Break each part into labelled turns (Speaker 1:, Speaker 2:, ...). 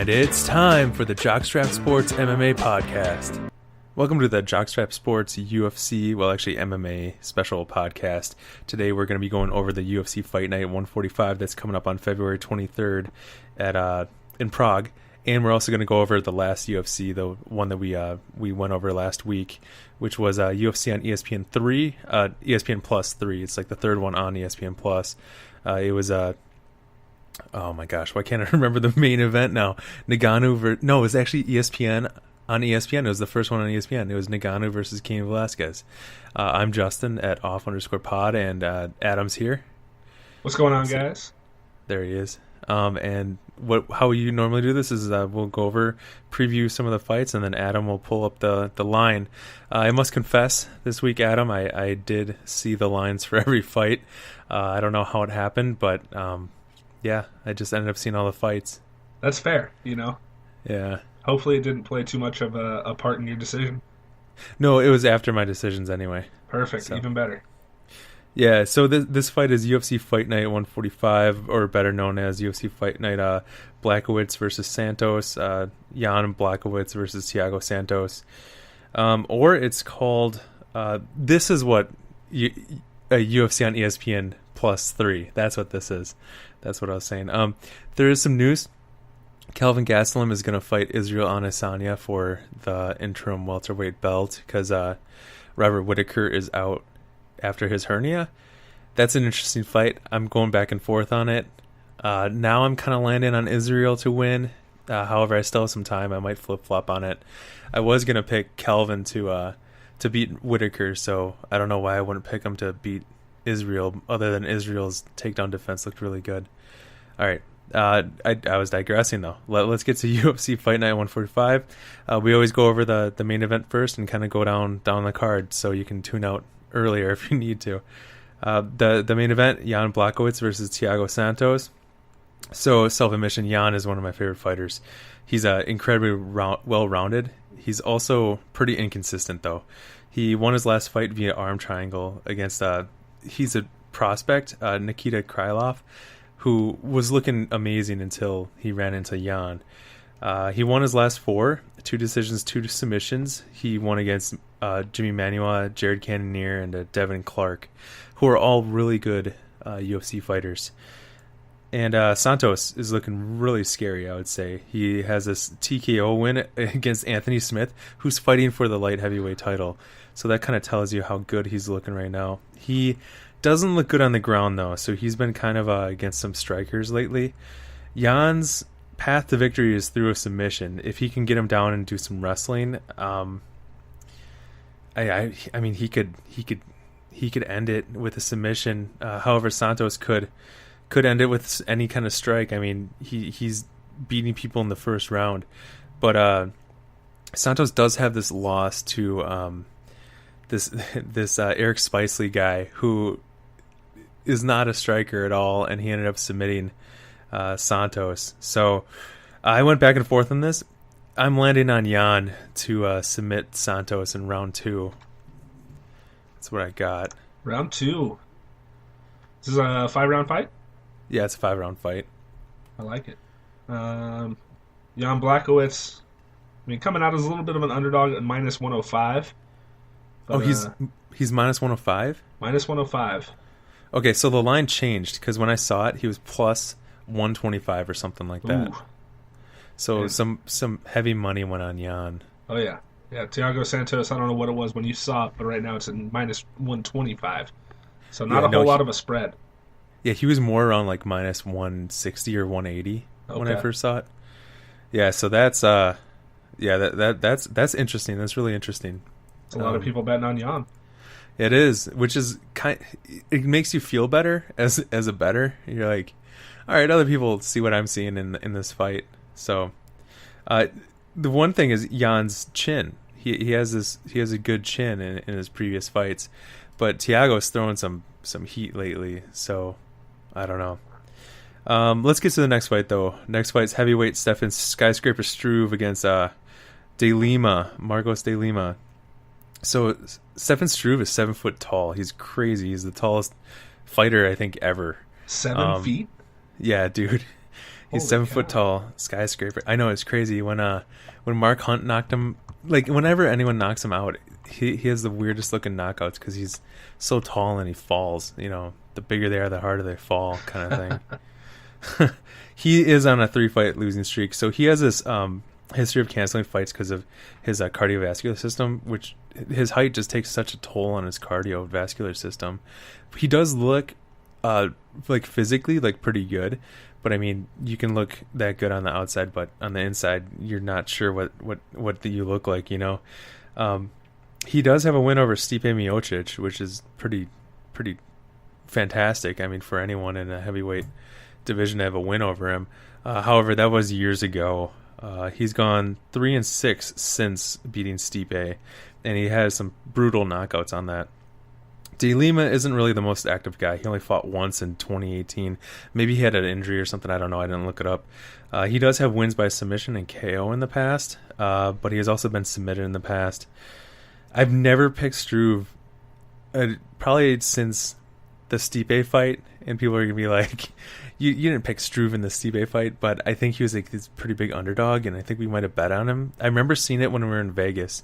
Speaker 1: it's time for the Jockstrap Sports MMA podcast. Welcome to the Jockstrap Sports UFC, well actually MMA special podcast. Today we're going to be going over the UFC Fight Night 145 that's coming up on February 23rd in Prague. And we're also going to go over the last UFC, the one that we went over last week, which was UFC on ESPN 3, ESPN Plus 3. It's like the third one on ESPN Plus. It was oh my gosh, why can't I remember the main event now? Ngannou no, it was actually ESPN on ESPN. It was the first one on ESPN. It was Ngannou versus Cain Velasquez. I'm Justin at off_pod, and Adam's here.
Speaker 2: What's going on, guys?
Speaker 1: There he is. And how you normally do this is we'll go over, preview some of the fights, and then Adam will pull up the line. I must confess, this week, Adam, I did see the lines for every fight. I don't know how it happened, but yeah, I just ended up seeing all the fights.
Speaker 2: That's fair, you know?
Speaker 1: Yeah.
Speaker 2: Hopefully it didn't play too much of a part in your decision.
Speaker 1: No, it was after my decisions anyway.
Speaker 2: Perfect,
Speaker 1: so.
Speaker 2: Even better.
Speaker 1: Yeah, so this fight is UFC Fight Night 145, or better known as UFC Fight Night Blachowicz versus Santos, Jan Blachowicz versus Thiago Santos. Or it's called, this is what a UFC on ESPN Plus 3. That's what this is. That's what I was saying. There is some news. Kelvin Gastelum is going to fight Israel Adesanya for the interim welterweight belt because Robert Whittaker is out after his hernia. That's an interesting fight. I'm going back and forth on it. Now I'm kind of landing on Israel to win. However, I still have some time. I might flip-flop on it. I was going to pick Kelvin to beat Whittaker, so I don't know why I wouldn't pick him to beat Israel, other than Israel's takedown defense looked really good. All right. I was digressing, though. Let's get to UFC Fight Night 145. We always go over the main event first and kind of go down the card, so you can tune out earlier if you need to. The main event, Jan Blachowicz versus Thiago Santos. So, self-admission, Jan is one of my favorite fighters. He's incredibly well-rounded. He's also pretty inconsistent, though. He won his last fight via arm triangle against he's a prospect, Nikita Krylov, who was looking amazing until he ran into Jan. He won his last 4, 2 decisions, 2 submissions. He won against Jimmy Manuwa, Jared Cannonier, and Devin Clark, who are all really good UFC fighters. And Santos is looking really scary, I would say. He has this TKO win against Anthony Smith, who's fighting for the light heavyweight title. So that kind of tells you how good he's looking right now. He doesn't look good on the ground, though, so he's been kind of against some strikers lately. Jan's path to victory is through a submission. If he can get him down and do some wrestling, I mean, he could end it with a submission. However, Santos could end it with any kind of strike. I mean, he's beating people in the first round, but Santos does have this loss to this Eric Spicely guy who is not a striker at all, and he ended up submitting Santos. So I went back and forth on this. I'm landing on Jan to submit Santos in round 2. That's what I got.
Speaker 2: Round 2. This is a 5-round fight?
Speaker 1: Yeah, it's a 5-round fight.
Speaker 2: I like it. Jan Blachowicz, I mean, coming out as a little bit of an underdog at minus 105. But,
Speaker 1: he's minus 105?
Speaker 2: Minus 105.
Speaker 1: Okay, so the line changed because when I saw it, he was plus 125 or something like that.
Speaker 2: Ooh.
Speaker 1: So some heavy money went on Jan.
Speaker 2: Oh, yeah. Yeah, Thiago Santos, I don't know what it was when you saw it, but right now it's at minus 125. So not a whole lot of a spread.
Speaker 1: Yeah, he was more around like minus 160 or 180 when I first saw it. Yeah, so that's that's interesting. That's really interesting.
Speaker 2: It's a lot of people betting on Jan.
Speaker 1: It is, which is it makes you feel better as a bettor. You're like, all right, other people see what I'm seeing in this fight. So, the one thing is Jan's chin. He has a good chin in his previous fights, but Thiago's throwing some heat lately. So, I don't know. Let's get to the next fight though. Next fight's heavyweight Stefan Skyscraper Struve against Marcos de Lima. So Stefan Struve is 7 foot tall. He's crazy. He's the tallest fighter I think ever.
Speaker 2: 7 feet?
Speaker 1: Yeah, dude. He's
Speaker 2: Holy
Speaker 1: 7 foot
Speaker 2: cow.
Speaker 1: tall, skyscraper. I know, it's crazy. When Mark Hunt knocked him, like whenever anyone knocks him out, he has the weirdest looking knockouts because he's so tall and he falls. You know, the bigger they are, the harder they fall, kind of thing. He is on a 3-fight losing streak, so he has this history of canceling fights because of his cardiovascular system, which his height just takes such a toll on his cardiovascular system. He does look like physically like pretty good, but I mean, you can look that good on the outside, but on the inside you're not sure what you look like, you know. He does have a win over Stipe Miocic, which is pretty fantastic. I mean, for anyone in a heavyweight division to have a win over him. However, that was years ago. He's gone 3-6 since beating Stipe, and he has some brutal knockouts on that. De Lima isn't really the most active guy. He only fought once in 2018. Maybe he had an injury or something. I don't know. I didn't look it up. He does have wins by submission and KO in the past, but he has also been submitted in the past. I've never picked Struve, probably since the Stipe fight, and people are going to be like, you didn't pick Struve in the Stipe fight, but I think he was like this pretty big underdog, and I think we might have bet on him. I remember seeing it when we were in Vegas,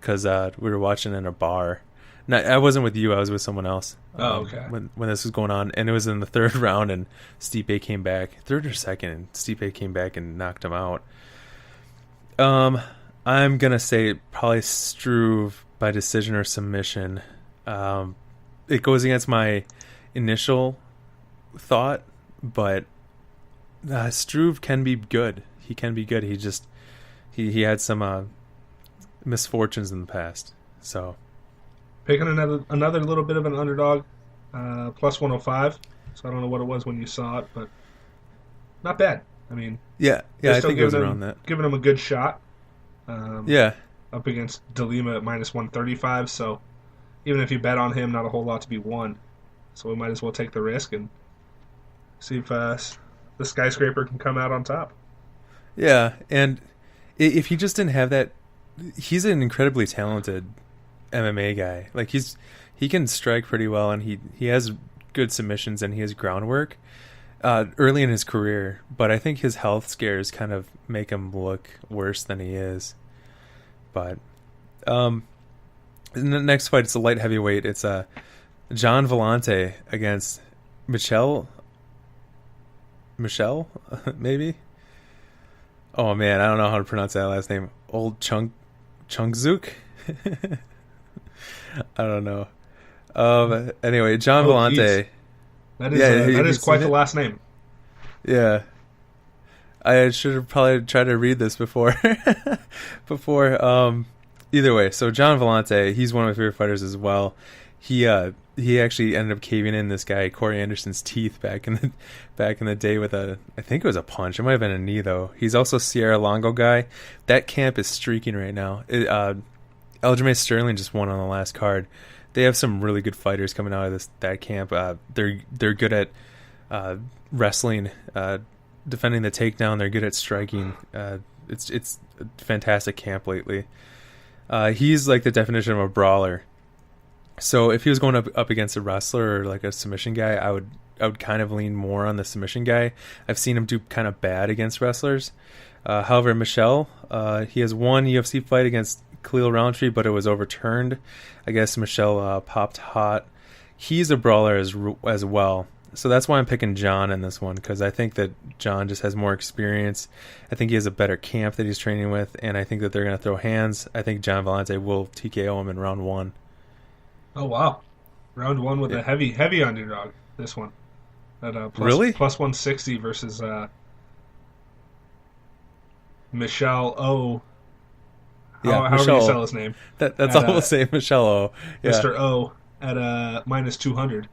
Speaker 1: because we were watching in a bar. No, I wasn't with you. I was with someone else.
Speaker 2: Oh, okay.
Speaker 1: When this was going on, and it was in the third round, and Stipe came back, third or second, and Stipe came back and knocked him out. I'm gonna say probably Struve by decision or submission. It goes against my initial thought, but Struve can be good. He can be good. He had some misfortunes in the past, so.
Speaker 2: Picking another little bit of an underdog, plus 105. So I don't know what it was when you saw it, but not bad. I mean,
Speaker 1: yeah, I think it was around that.
Speaker 2: Giving him a good shot.
Speaker 1: Yeah.
Speaker 2: Up against De Lima at minus 135. So even if you bet on him, not a whole lot to be won. So we might as well take the risk and see if the skyscraper can come out on top.
Speaker 1: Yeah, and if he just didn't have that, he's an incredibly talented MMA guy. Like he can strike pretty well, and he has good submissions and he has groundwork early in his career, but I think his health scares kind of make him look worse than he is. But in the next fight, it's a light heavyweight. It's John Vellante against Michelle maybe. Oh man, I don't know how to pronounce that last name. Old Chungzuk. I don't know. Anyway, John Vellante.
Speaker 2: That is quite the last name.
Speaker 1: Yeah. I should have probably tried to read this before. Either way, so John Vellante, he's one of my favorite fighters as well. He actually ended up caving in this guy Corey Anderson's teeth back in the day with I think it was a punch. It might have been a knee though. He's also Sierra Longo guy. That camp is streaking right now. Aljamain Sterling just won on the last card. They have some really good fighters coming out of that camp. They're good at wrestling, defending the takedown. They're good at striking. It's a fantastic camp lately. He's like the definition of a brawler. So if he was going up against a wrestler or like a submission guy, I would kind of lean more on the submission guy. I've seen him do kind of bad against wrestlers. However, Michel, he has one UFC fight against Khalil Roundtree, but it was overturned. I guess Michel popped hot. He's a brawler as well. So that's why I'm picking John in this one, because I think that John just has more experience. I think he has a better camp that he's training with, and I think that they're going to throw hands. I think John Vellante will TKO him in round 1.
Speaker 2: Oh, wow. Round 1 with a heavy underdog, this one. At
Speaker 1: really?
Speaker 2: Plus 160 versus Michel O. However you spell his name.
Speaker 1: That's all we'll say, Michel O. Yeah.
Speaker 2: Mr. O at minus 200.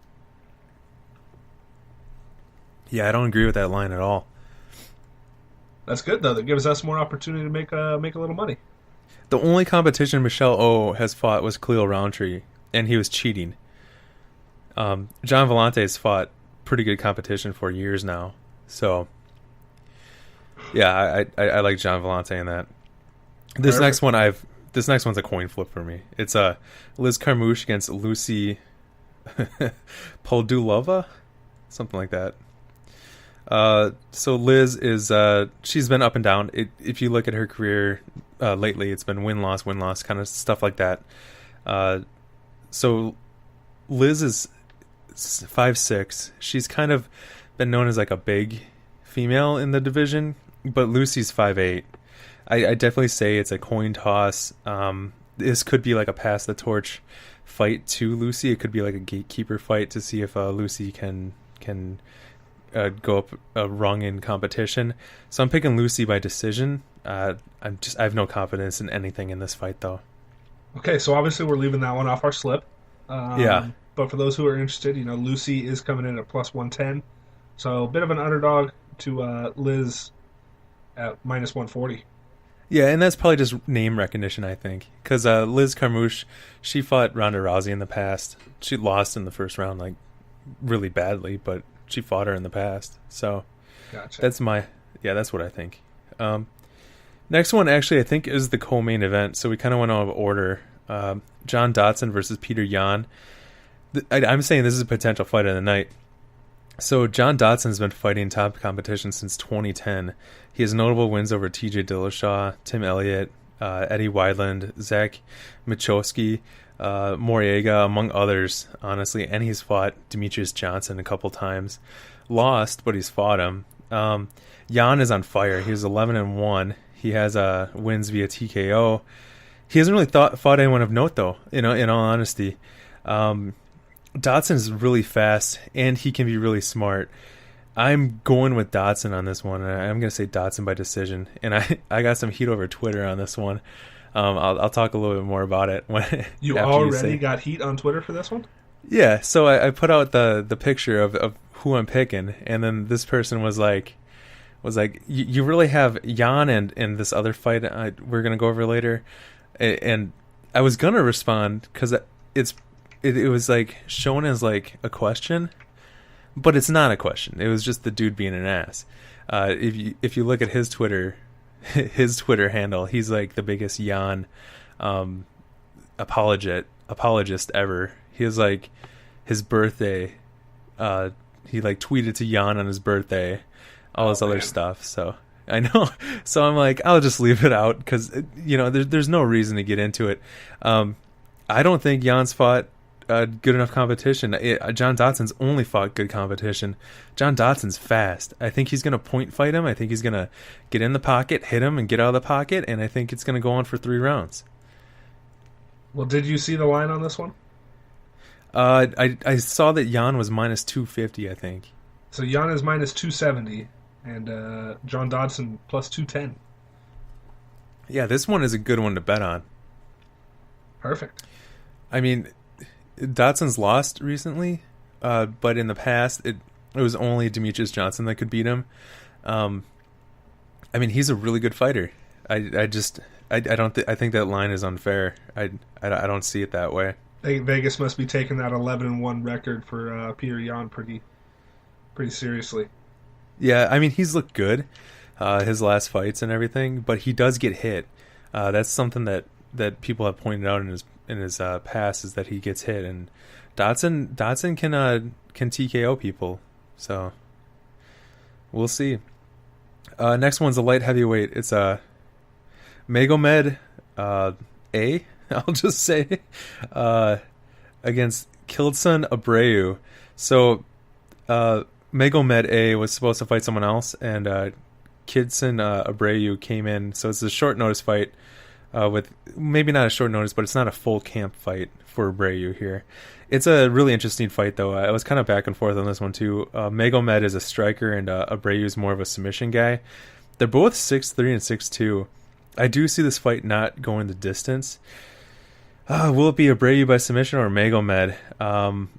Speaker 1: Yeah, I don't agree with that line at all.
Speaker 2: That's good, though. That gives us more opportunity to make a little money.
Speaker 1: The only competition Michel O has fought was Khalil Roundtree, and he was cheating. John Vellante has fought pretty good competition for years now. So, yeah, I like John Vellante in that. This next one's a coin flip for me. It's Liz Carmouche against Lucy Poldulova, something like that. So Liz is she's been up and down. If you look at her career lately, it's been win loss, kind of stuff like that. So Liz is 5'6". She's kind of been known as like a big female in the division, but Lucy's 5'8". I definitely say it's a coin toss. This could be like a pass the torch fight to Lucy. It could be like a gatekeeper fight to see if Lucy can go up a rung in competition. So I'm picking Lucy by decision. I have no confidence in anything in this fight though.
Speaker 2: Okay, so obviously we're leaving that one off our slip.
Speaker 1: Yeah.
Speaker 2: But for those who are interested, Lucy is coming in at plus 110. So a bit of an underdog to Liz at minus 140.
Speaker 1: Yeah, and that's probably just name recognition, I think. Because Liz Carmouche, she fought Ronda Rousey in the past. She lost in the first round, like, really badly, but she fought her in the past. So
Speaker 2: Gotcha.
Speaker 1: that's what I think. Next one, actually, I think is the co-main event. So we kind of went out of order. John Dodson versus Peter Yan. I'm saying this is a potential fight of the night. So John Dodson's been fighting top competition since 2010. He has notable wins over T.J. Dillashaw, Tim Elliott, Eddie Wideland, Zach Michalski, Moriega, among others, honestly. And he's fought Demetrius Johnson a couple times. Lost, but he's fought him. Yan is on fire. He was 11-1. He has wins via TKO. He hasn't really fought anyone of note, though, in all honesty. Dodson is really fast, and he can be really smart. I'm going with Dodson on this one. I'm going to say Dodson by decision. And I got some heat over Twitter on this one. I'll talk a little bit more about it.
Speaker 2: You already got heat on Twitter for this one?
Speaker 1: Yeah, so I put out the picture of who I'm picking, and then this person was like, you really have Yan and this other fight we're going to go over later. And I was going to respond because it was like shown as like a question, but it's not a question. It was just the dude being an ass. If you look at his Twitter handle, he's like the biggest Yan apologist ever. He was like his birthday. He like tweeted to Yan on his birthday, all this other stuff. So I know. So I'm like, I'll just leave it out because there's no reason to get into it. I don't think Jan's fought good enough competition. John Dodson's only fought good competition. John Dodson's fast. I think he's going to point fight him. I think he's going to get in the pocket, hit him, and get out of the pocket, and I think it's going to go on for 3 rounds.
Speaker 2: Well, did you see the line on this one?
Speaker 1: I saw that Yan was minus 250, I think.
Speaker 2: So Yan is minus 270, and John Dodson plus 210.
Speaker 1: Yeah, this one is a good one to bet on.
Speaker 2: Perfect.
Speaker 1: I mean, Dodson's lost recently, but in the past, it was only Demetrius Johnson that could beat him. I mean, he's a really good fighter. I think that line is unfair. I don't see it that way.
Speaker 2: Vegas must be taking that 11-1 record for Peter Yan pretty seriously.
Speaker 1: Yeah, I mean, he's looked good, his last fights and everything, but he does get hit. That's something that people have pointed out in his past, is that he gets hit, and Dodson can TKO people. So we'll see. Next one's a light heavyweight. It's Magomed A. I'll just say against Kilson Abreu. So Magomed A was supposed to fight someone else, and Kilson Abreu came in. So it's a short notice fight. With maybe not a short notice, but it's not a full camp fight for Abreu here. It's a really interesting fight, though. I was kind of back and forth on this one, too. Magomed is a striker, and Abreu is more of a submission guy. They're both 6'3" and 6'2". I do see this fight not going the distance. Will it be Abreu by submission or Magomed?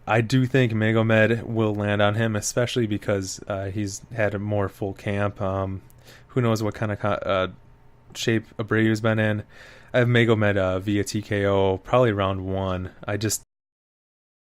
Speaker 1: I do think Magomed will land on him, especially because he's had a more full camp. Who knows what kind of shape Abreu's been in. I have Magomed via TKO, probably round 1. I just